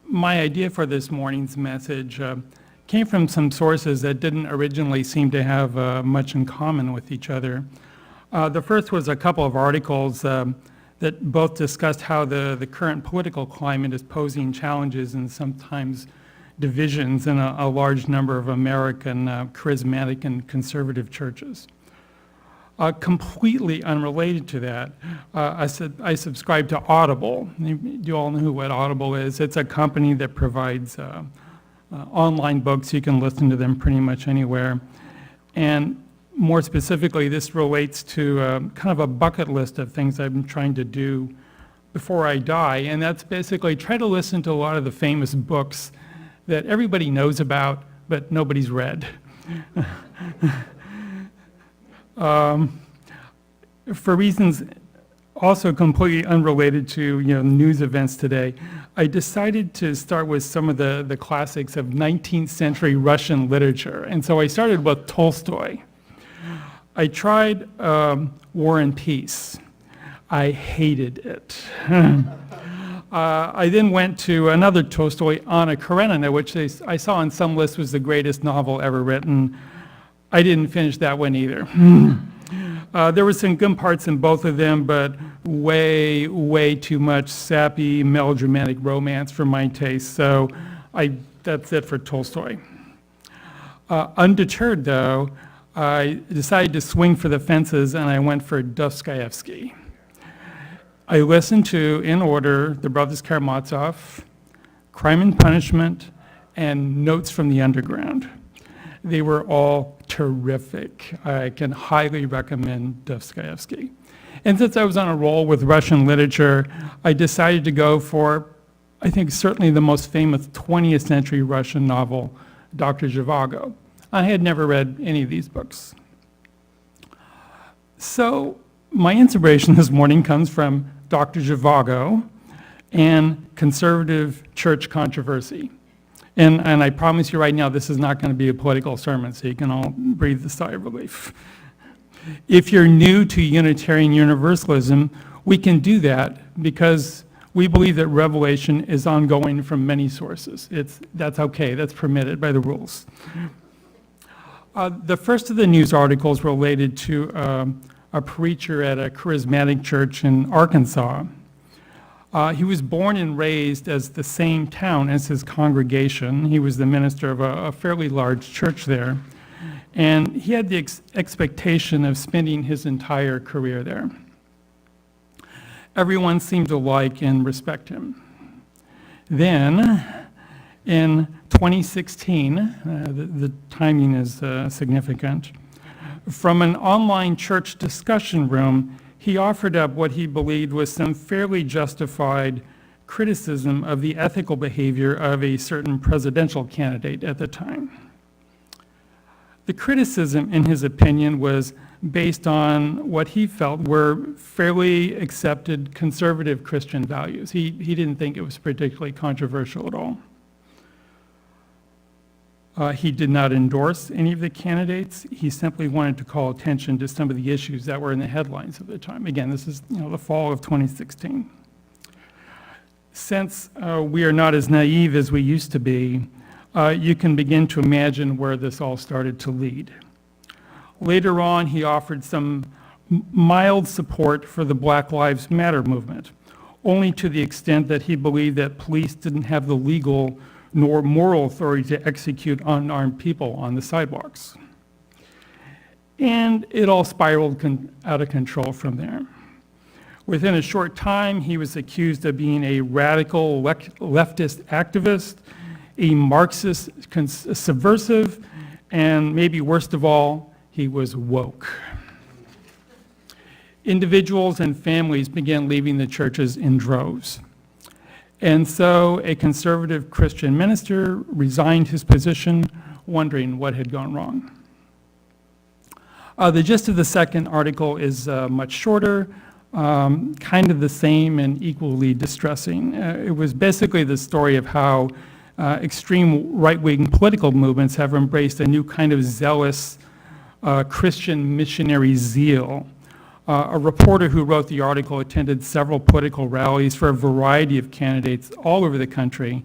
my idea for this morning's message came from some sources that didn't originally seem to have much in common with each other. The first was a couple of articles that both discussed how the current political climate is posing challenges and sometimes divisions in a large number of American charismatic and conservative churches. Completely unrelated to that, I subscribe to Audible. You all know what Audible is. It's a company that provides online books. You can listen to them pretty much anywhere. And more specifically, this relates to kind of a bucket list of things I've been trying to do before I die. And that's basically try to listen to a lot of the famous books that everybody knows about, but nobody's read. For reasons also completely unrelated to news events today, I decided to start with some of the classics of 19th century Russian literature. And so I started with Tolstoy. I tried War and Peace. I hated it. I then went to another Tolstoy, Anna Karenina, which I saw on some list was the greatest novel ever written. I didn't finish that one either. There were some good parts in both of them, but way, way too much sappy, melodramatic romance for my taste. So that's it for Tolstoy. Undeterred, though, I decided to swing for the fences, and I went for Dostoevsky. I listened to, in order, The Brothers Karamazov, Crime and Punishment, and Notes from the Underground. They were all terrific. I can highly recommend Dostoevsky. And since I was on a roll with Russian literature, I decided to go for, I think, certainly the most famous 20th century Russian novel, Dr. Zhivago. I had never read any of these books. So my inspiration this morning comes from Dr. Zhivago and conservative church controversy. And I promise you right now, this is not going to be a political sermon, so you can all breathe a sigh of relief. If you're new to Unitarian Universalism, we can do that because we believe that revelation is ongoing from many sources. That's okay, that's permitted by the rules. The first of the news articles related to a preacher at a charismatic church in Arkansas. He was born and raised as the same town as his congregation. He was the minister of a fairly large church there. And he had the expectation of spending his entire career there. Everyone seemed to like and respect him. Then, in 2016, the timing is significant, from an online church discussion room, he offered up what he believed was some fairly justified criticism of the ethical behavior of a certain presidential candidate at the time. The criticism, in his opinion, was based on what he felt were fairly accepted conservative Christian values. He didn't think it was particularly controversial at all. He did not endorse any of the candidates. He simply wanted to call attention to some of the issues that were in the headlines at the time. Again, this is the fall of 2016. Since we are not as naive as we used to be, you can begin to imagine where this all started to lead. Later on, he offered some mild support for the Black Lives Matter movement, only to the extent that he believed that police didn't have the legal nor moral authority to execute unarmed people on the sidewalks. And it all spiraled out of control from there. Within a short time, he was accused of being a radical leftist activist, a Marxist subversive, and maybe worst of all, he was woke. Individuals and families began leaving the churches in droves. And so a conservative Christian minister resigned his position, wondering what had gone wrong. The gist of the second article is much shorter, kind of the same and equally distressing. It was basically the story of how extreme right-wing political movements have embraced a new kind of zealous Christian missionary zeal. A reporter who wrote the article attended several political rallies for a variety of candidates all over the country,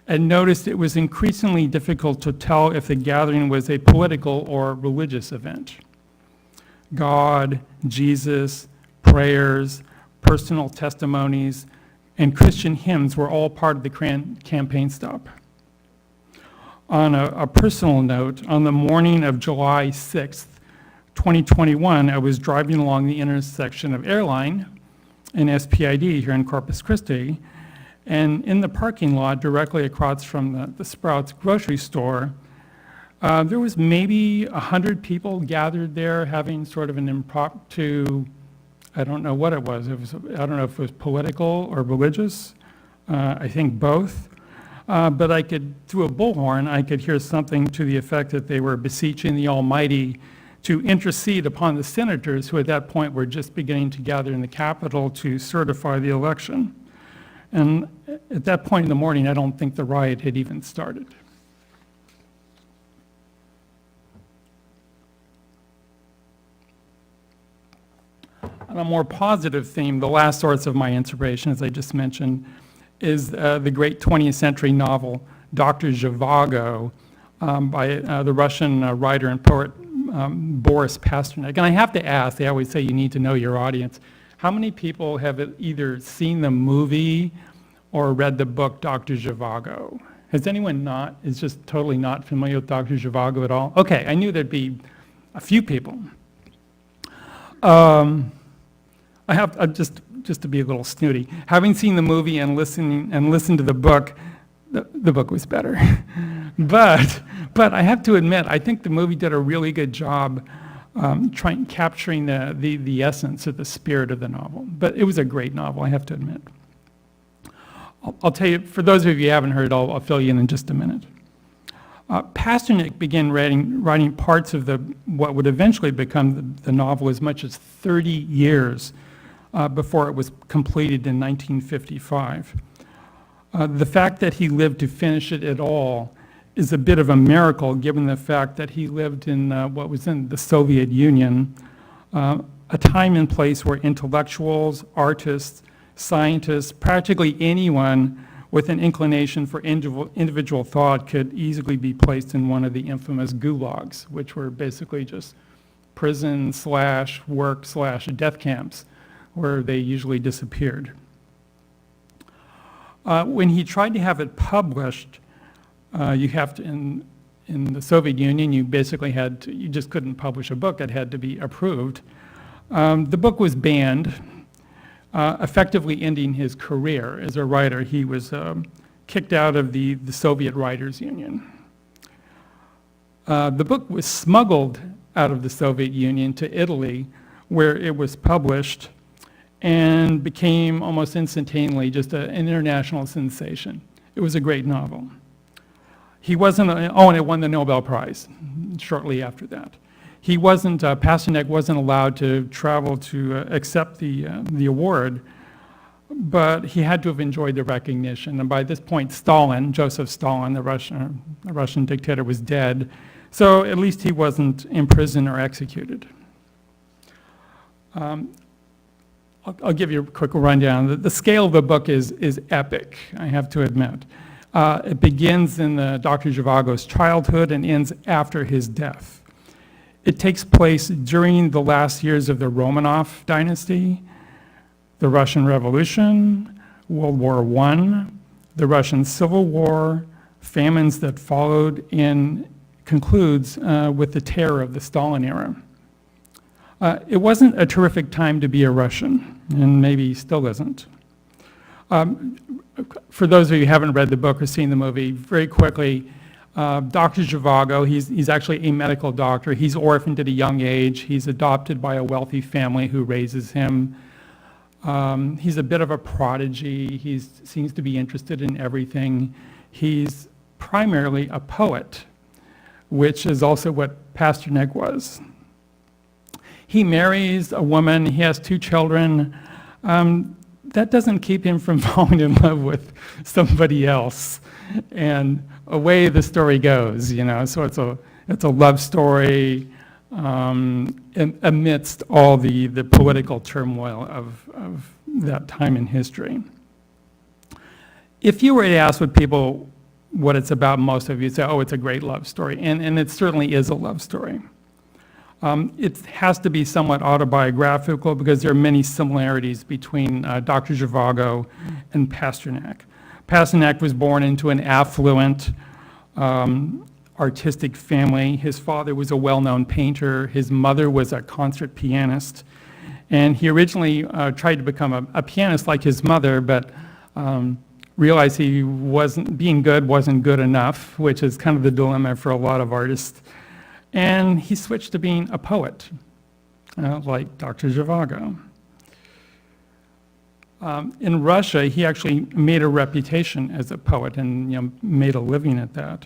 and noticed it was increasingly difficult to tell if the gathering was a political or religious event. God, Jesus, prayers, personal testimonies, and Christian hymns were all part of the campaign stop. On a personal note, on the morning of July 6th, 2021, I was driving along the intersection of Airline and SPID here in Corpus Christi, and in the parking lot directly across from the Sprouts grocery store, there was maybe 100 people gathered there having sort of an impromptu, I don't know what it was. I don't know if it was political or religious. I think both. But I could, through a bullhorn, I could hear something to the effect that they were beseeching the Almighty to intercede upon the senators who at that point were just beginning to gather in the Capitol to certify the election. And at that point in the morning, I don't think the riot had even started. On a more positive theme, the last source of my inspiration, as I just mentioned, is the great 20th century novel, Dr. Zhivago, by the Russian writer and poet Boris Pasternak. And I have to ask, they always say you need to know your audience, how many people have either seen the movie or read the book Dr. Zhivago? Has anyone is just totally not familiar with Dr. Zhivago at all? Okay, I knew there'd be a few people. I have just to be a little snooty, having seen the movie and listened to the book book was better. but I have to admit, I think the movie did a really good job capturing the essence of the spirit of the novel. But it was a great novel, I have to admit. I'll tell you, for those of you who haven't heard, I'll fill you in just a minute. Pasternak began writing parts of what would eventually become the novel as much as 30 years before it was completed in 1955. The fact that he lived to finish it at all is a bit of a miracle, given the fact that he lived in what was in the Soviet Union, a time and place where intellectuals, artists, scientists, practically anyone with an inclination for individual thought could easily be placed in one of the infamous gulags, which were basically just prison/work/death camps, where they usually disappeared. When he tried to have it published, you have to, in the Soviet Union, you basically you just couldn't publish a book, it had to be approved. The book was banned, effectively ending his career as a writer. He was kicked out of the Soviet Writers Union. The book was smuggled out of the Soviet Union to Italy, where it was published and became almost instantaneously just an international sensation. It was a great novel. He wasn't, and it won the Nobel Prize shortly after that. Pasternak wasn't allowed to travel to accept the award, but he had to have enjoyed the recognition. And by this point, Joseph Stalin, the Russian dictator, was dead. So at least he wasn't imprisoned or executed. I'll give you a quick rundown. The scale of the book is epic, I have to admit. It begins in Dr. Zhivago's childhood and ends after his death. It takes place during the last years of the Romanov dynasty, the Russian Revolution, World War I, the Russian Civil War, famines that followed, and concludes with the terror of the Stalin era. It wasn't a terrific time to be a Russian, and maybe still isn't. For those of you who haven't read the book or seen the movie, very quickly, Dr. Zhivago, he's actually a medical doctor. He's orphaned at a young age. He's adopted by a wealthy family who raises him. He's a bit of a prodigy. He seems to be interested in everything. He's primarily a poet, which is also what Pasternak was. He marries a woman. He has 2 children. That doesn't keep him from falling in love with somebody else. And away the story goes, so it's a love story amidst all the political turmoil of that time in history. If you were to ask what people what it's about, most of you say, oh, it's a great love story. And it certainly is a love story. It has to be somewhat autobiographical because there are many similarities between Dr. Zhivago and Pasternak. Pasternak was born into an affluent artistic family. His father was a well-known painter. His mother was a concert pianist. And he originally tried to become a pianist like his mother, but realized being good wasn't good enough, which is kind of the dilemma for a lot of artists. And he switched to being a poet, like Dr. Zhivago. In Russia, he actually made a reputation as a poet and made a living at that.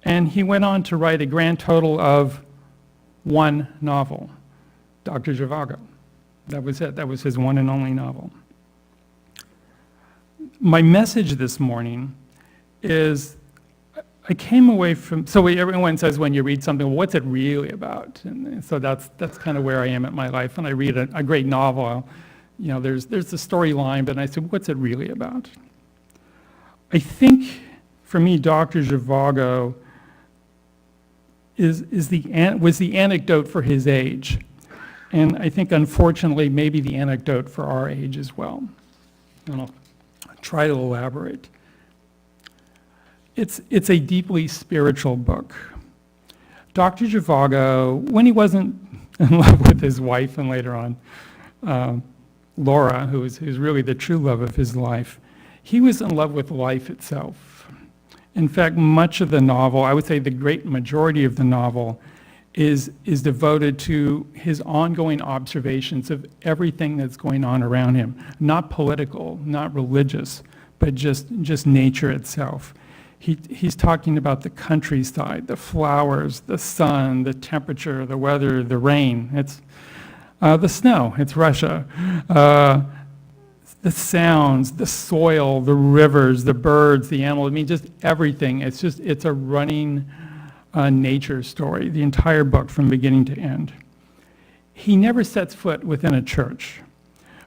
And he went on to write a grand total of one novel, Dr. Zhivago. That was it. That was his one and only novel. My message this morning is I came away from, so everyone says when you read something, well, what's it really about? And so that's kind of where I am at my life. When I read a great novel, there's the storyline, but I said, what's it really about? I think, for me, Dr. Zhivago was the anecdote for his age. And I think, unfortunately, maybe the anecdote for our age as well. And I'll try to elaborate. It's a deeply spiritual book. Dr. Zhivago, when he wasn't in love with his wife and later on Laura, who's really the true love of his life, he was in love with life itself. In fact, much of the novel, I would say the great majority of the novel, is devoted to his ongoing observations of everything that's going on around him. Not political, not religious, but just nature itself. He's talking about the countryside, the flowers, the sun, the temperature, the weather, the rain. It's the snow, it's Russia. The sounds, the soil, the rivers, the birds, the animals, just everything. It's a running nature story, the entire book from beginning to end. He never sets foot within a church,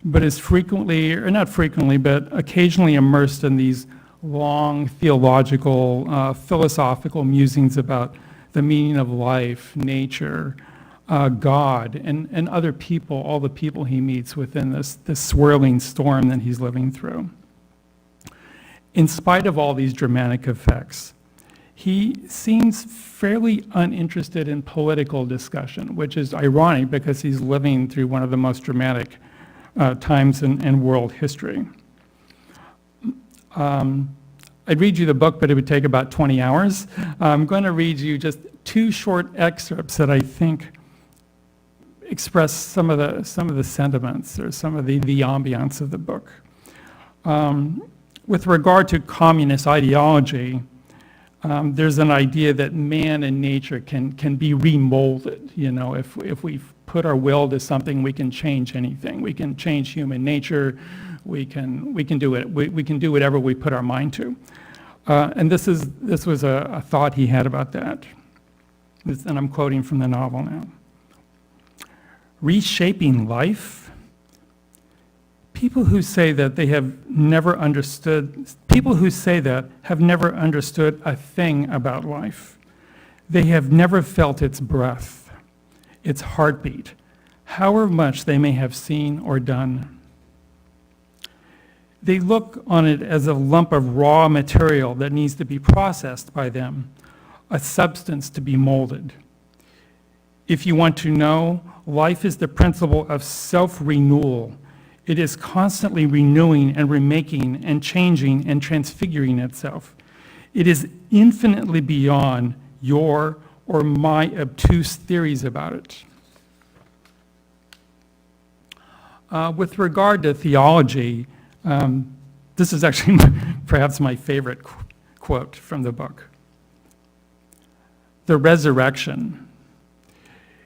but is frequently, or not frequently, but occasionally immersed in these long theological, philosophical musings about the meaning of life, nature, God, and other people, all the people he meets within this swirling storm that he's living through. In spite of all these dramatic effects, he seems fairly uninterested in political discussion, which is ironic because he's living through one of the most dramatic times in world history. I'd read you the book, but it would take about 20 hours. I'm going to read you just two short excerpts that I think express some of the sentiments or some of the ambiance of the book. With regard to communist ideology, there's an idea that man and nature can be remolded. If we put our will to something, we can change anything. We can change human nature. We can do it. We can do whatever we put our mind to. And this was a thought he had about that. And I'm quoting from the novel now. Reshaping life. People who say that have never understood a thing about life. They have never felt its breath, its heartbeat, however much they may have seen or done. They look on it as a lump of raw material that needs to be processed by them, a substance to be molded. If you want to know, life is the principle of self-renewal. It is constantly renewing and remaking and changing and transfiguring itself. It is infinitely beyond your or my obtuse theories about it. With regard to theology, this is actually perhaps my favorite quote from the book. The resurrection.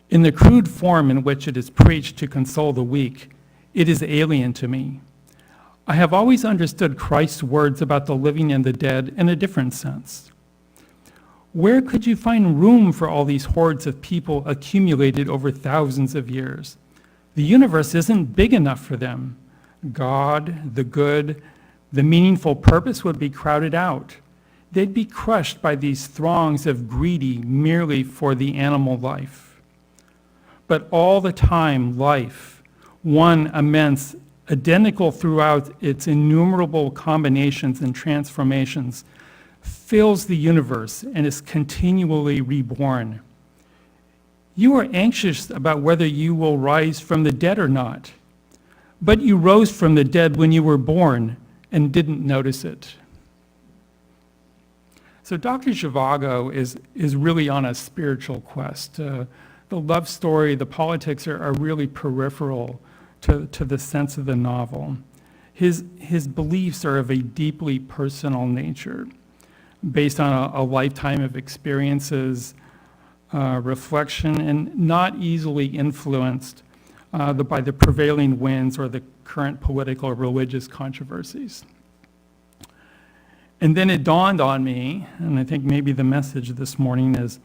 In the crude form in which it is preached to console the weak, it is alien to me. I have always understood Christ's words about the living and the dead in a different sense. Where could you find room for all these hordes of people accumulated over thousands of years? The universe isn't big enough for them. God, the good, the meaningful purpose would be crowded out. they'd be crushed by these throngs of greedy merely for the animal life. But all the time, life, one immense, identical throughout its innumerable combinations and transformations, fills the universe and is continually reborn. You are anxious about whether you will rise from the dead or not, but you rose from the dead when you were born and didn't notice it. So Dr. Zhivago is really on a spiritual quest. The love story, the politics are really peripheral to the sense of the novel. His beliefs are of a deeply personal nature, based on a lifetime of experiences, reflection, and not easily influenced by the prevailing winds or the current political or religious controversies. And then it dawned on me, and I think maybe the message this morning is,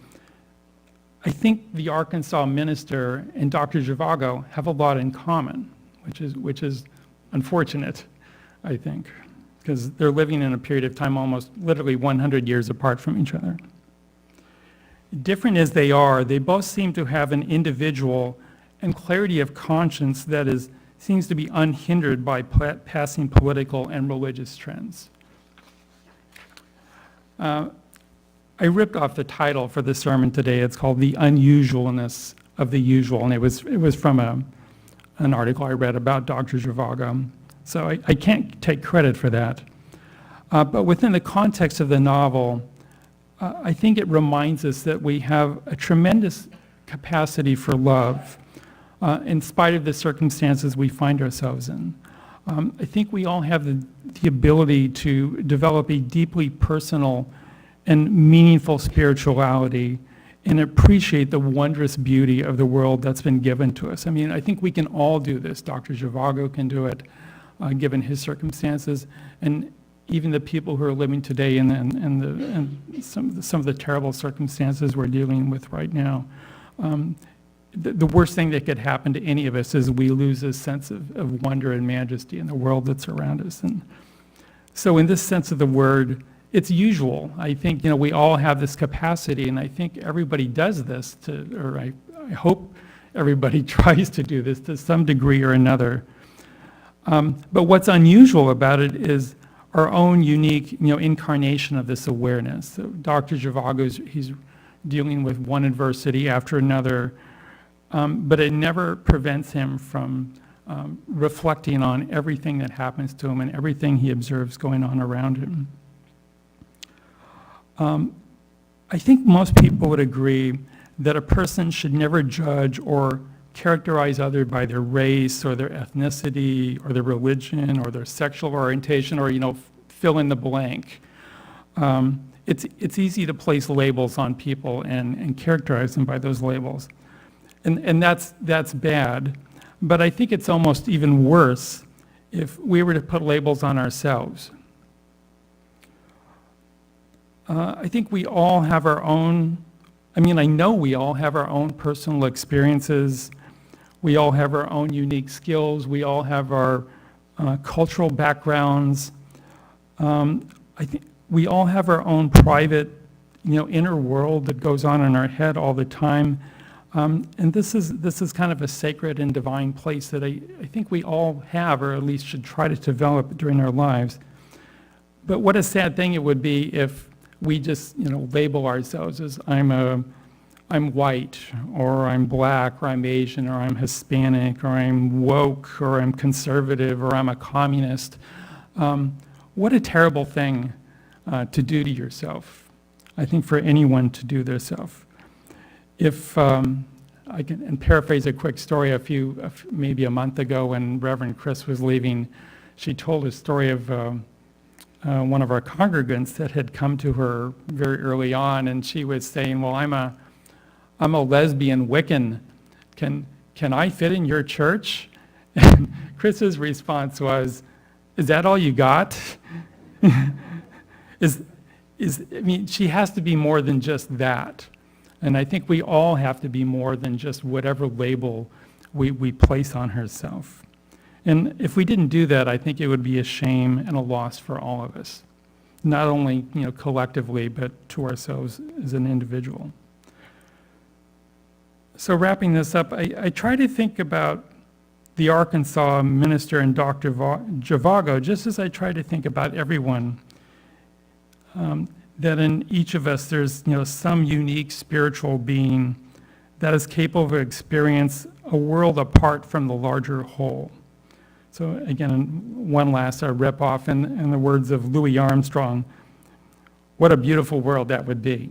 I think the Arkansas minister and Dr. Zhivago have a lot in common, which is unfortunate, I think, because they're living in a period of time almost literally 100 years apart from each other. Different as they are, they both seem to have an individual and clarity of conscience that seems to be unhindered by passing political and religious trends. I ripped off the title for the sermon today. It's called The Unusualness of the Usual, and it was from an article I read about Dr. Zhivago. So I can't take credit for that. But within the context of the novel, I think it reminds us that we have a tremendous capacity for love in spite of the circumstances we find ourselves in. I think we all have the ability to develop a deeply personal and meaningful spirituality and appreciate the wondrous beauty of the world that's been given to us. I mean, I think we can all do this. Dr. Zhivago can do it, given his circumstances, and even the people who are living today and some of the terrible circumstances we're dealing with right now. The worst thing that could happen to any of us is we lose a sense of wonder and majesty in the world that's around us. And so in this sense of the word, it's usual. I think, we all have this capacity, and I think everybody does this or I hope everybody tries to do this to some degree or another. But what's unusual about it is our own unique, incarnation of this awareness. So Dr. Zhivago, he's dealing with one adversity after another, but it never prevents him from reflecting on everything that happens to him and everything he observes going on around him. I think most people would agree that a person should never judge or characterize others by their race or their ethnicity or their religion or their sexual orientation or, fill in the blank. It's easy to place labels on people and characterize them by those labels. And that's bad, but I think it's almost even worse if we were to put labels on ourselves. I think we all have our own, I know we all have our own personal experiences. We all have our own unique skills. We all have our cultural backgrounds. I think we all have our own private, inner world that goes on in our head all the time. And this is kind of a sacred and divine place that I think we all have, or at least should try to develop during our lives. But what a sad thing it would be if we just, label ourselves as I'm white, or I'm black, or I'm Asian, or I'm Hispanic, or I'm woke, or I'm conservative, or I'm a communist. What a terrible thing to do to yourself. I think for anyone to do themselves. If I can paraphrase a quick story, maybe a month ago when Reverend Chris was leaving, she told a story of one of our congregants that had come to her very early on, and she was saying, well, I'm a lesbian Wiccan. Can I fit in your church? And Chris's response was, is that all you got? She has to be more than just that. And I think we all have to be more than just whatever label we place on herself. And if we didn't do that, I think it would be a shame and a loss for all of us. not only, collectively, but to ourselves as an individual. So wrapping this up, I try to think about the Arkansas minister and Dr. Zhivago, just as I try to think about everyone, that in each of us there's, some unique spiritual being that is capable of experience a world apart from the larger whole. So again, one last rip off in the words of Louis Armstrong, what a beautiful world that would be.